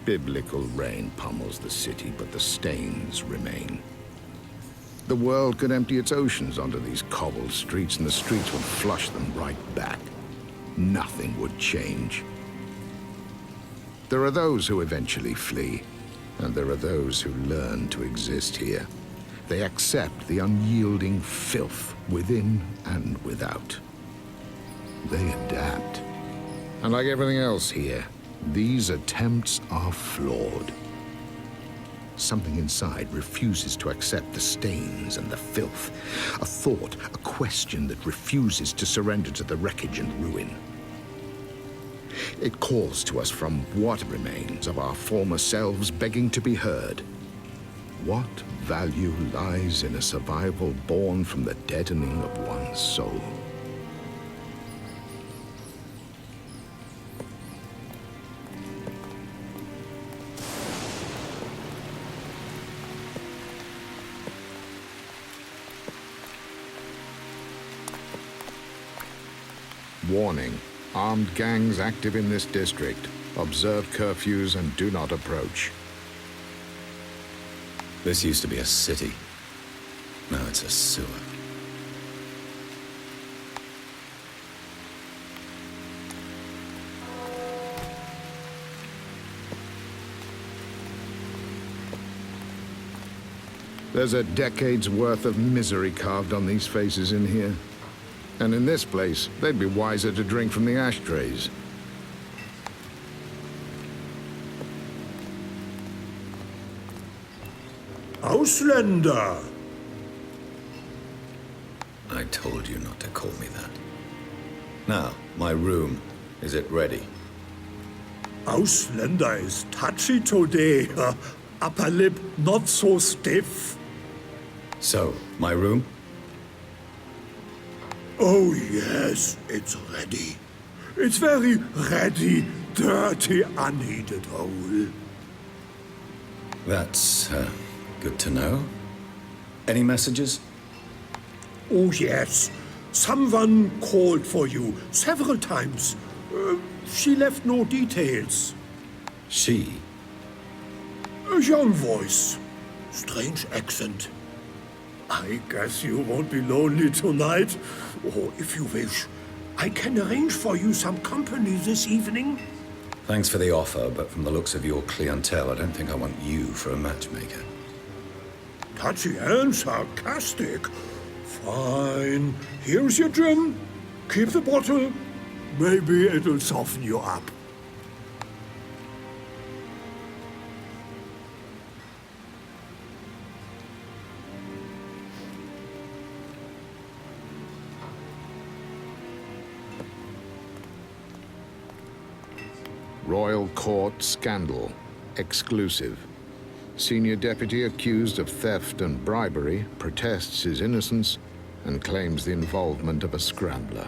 Biblical rain pummels the city, but the stains remain. The world could empty its oceans onto these cobbled streets, and the streets would flush them right back. Nothing would change. There are those who eventually flee, and there are those who learn to exist here. They accept the unyielding filth within and without. They adapt. And like everything else here, these attempts are flawed. Something inside refuses to accept the stains and the filth. A thought, a question that refuses to surrender to the wreckage and ruin. It calls to us from what remains of our former selves, begging to be heard. What value lies in a survival born from the deadening of one's soul? Warning. Armed gangs active in this district. Observe curfews and do not approach. This used to be a city. Now it's a sewer. There's a decade's worth of misery carved on these faces in here. And in this place, they'd be wiser to drink from the ashtrays. Ausländer! I told you not to call me that. Now, my room. Is it ready? Ausländer is touchy today. Upper lip not so stiff. So, my room? Oh yes, it's ready. It's very ready, dirty, unheated hole. That's, good to know. Any messages? Oh yes, someone called for you several times. She left no details. She? A young voice, strange accent. I guess you won't be lonely tonight. Or if you wish, I can arrange for you some company this evening. Thanks for the offer, but from the looks of your clientele, I don't think I want you for a matchmaker. Touchy and sarcastic. Fine. Here's your gin. Keep the bottle. Maybe it'll soften you up. Royal Court scandal. Exclusive. Senior deputy accused of theft and bribery protests his innocence and claims the involvement of a scrambler.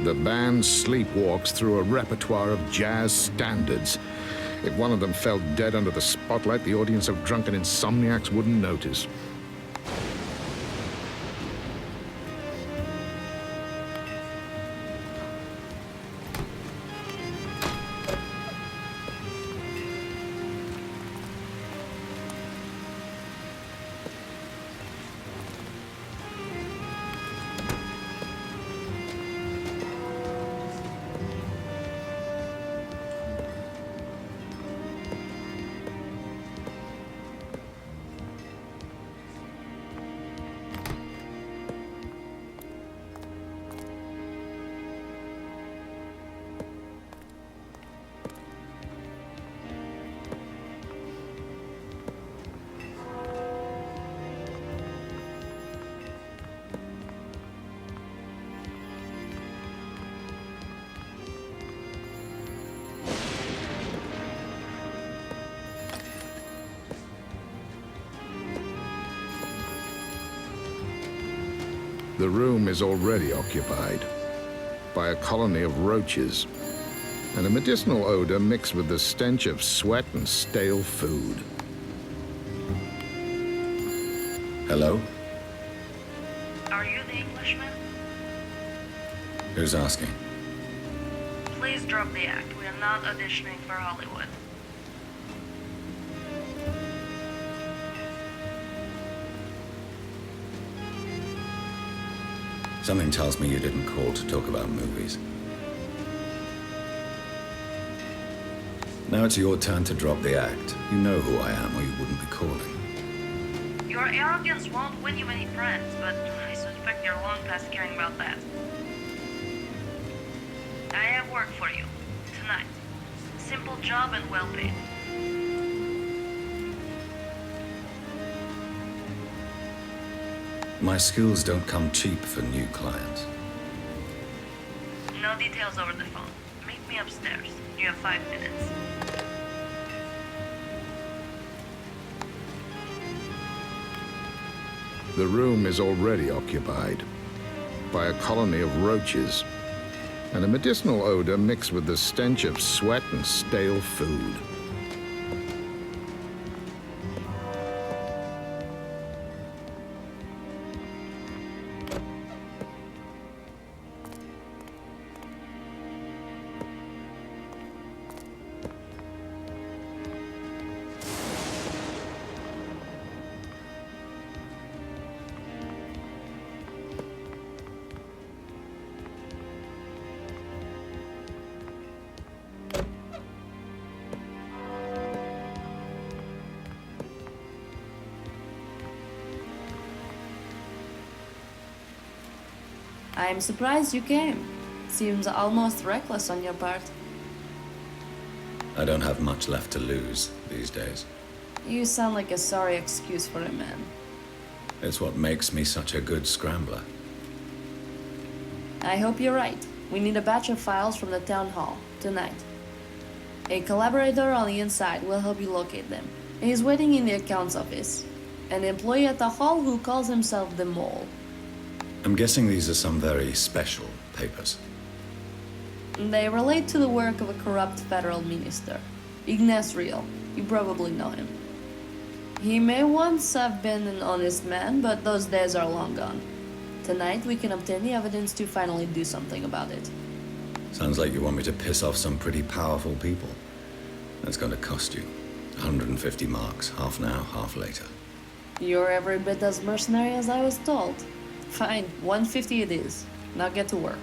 The band sleepwalks through a repertoire of jazz standards. If one of them fell dead under the spotlight, the audience of drunken insomniacs wouldn't notice. The room is already occupied by a colony of roaches and a medicinal odor mixed with the stench of sweat and stale food. Hello? Are you the Englishman? Who's asking? Please drop the act. We are not auditioning for Hollywood. Something tells me you didn't call to talk about movies. Now it's your turn to drop the act. You know who I am, or you wouldn't be calling. Your arrogance won't win you any friends, but I suspect you're long past caring about that. I have work for you. Tonight. Simple job and well paid. My skills don't come cheap for new clients. No details over the phone. Meet me upstairs. You have 5 minutes. The room is already occupied by a colony of roaches and a medicinal odor mixed with the stench of sweat and stale food. I'm surprised you came. Seems almost reckless on your part. I don't have much left to lose these days. You sound like a sorry excuse for a man. It's what makes me such a good scrambler. I hope you're right. We need a batch of files from the town hall, tonight. A collaborator on the inside will help you locate them. He's waiting in the accounts office. An employee at the hall who calls himself the Mole. I'm guessing these are some very special papers. They relate to the work of a corrupt federal minister, Ignace Real. You probably know him. He may once have been an honest man, but those days are long gone. Tonight we can obtain the evidence to finally do something about it. Sounds like you want me to piss off some pretty powerful people. That's going to cost you 150 marks, half now, half later. You're every bit as mercenary as I was told. Fine, 150 it is. Now get to work.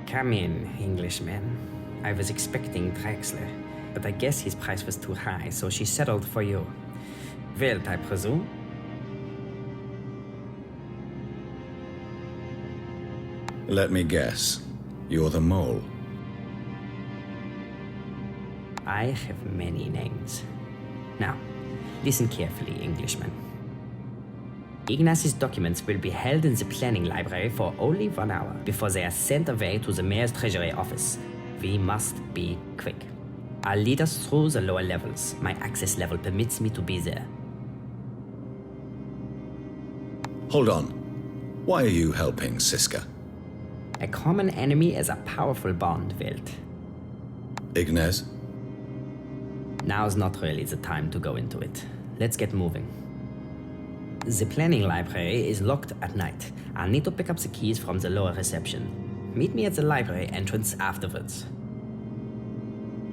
Come in, Englishman. I was expecting Drexler, but I guess his price was too high, so she settled for you. Wilt, I presume? Let me guess. You're the mole. I have many names. Now, listen carefully, Englishman. Ignaz's documents will be held in the planning library for only 1 hour before they are sent away to the mayor's treasury office. We must be quick. I'll lead us through the lower levels. My access level permits me to be there. Hold on. Why are you helping Siska? A common enemy is a powerful bond, Wilt. Ignaz? Now's not really the time to go into it. Let's get moving. The planning library is locked at night. I'll need to pick up the keys from the lower reception. Meet me at the library entrance afterwards.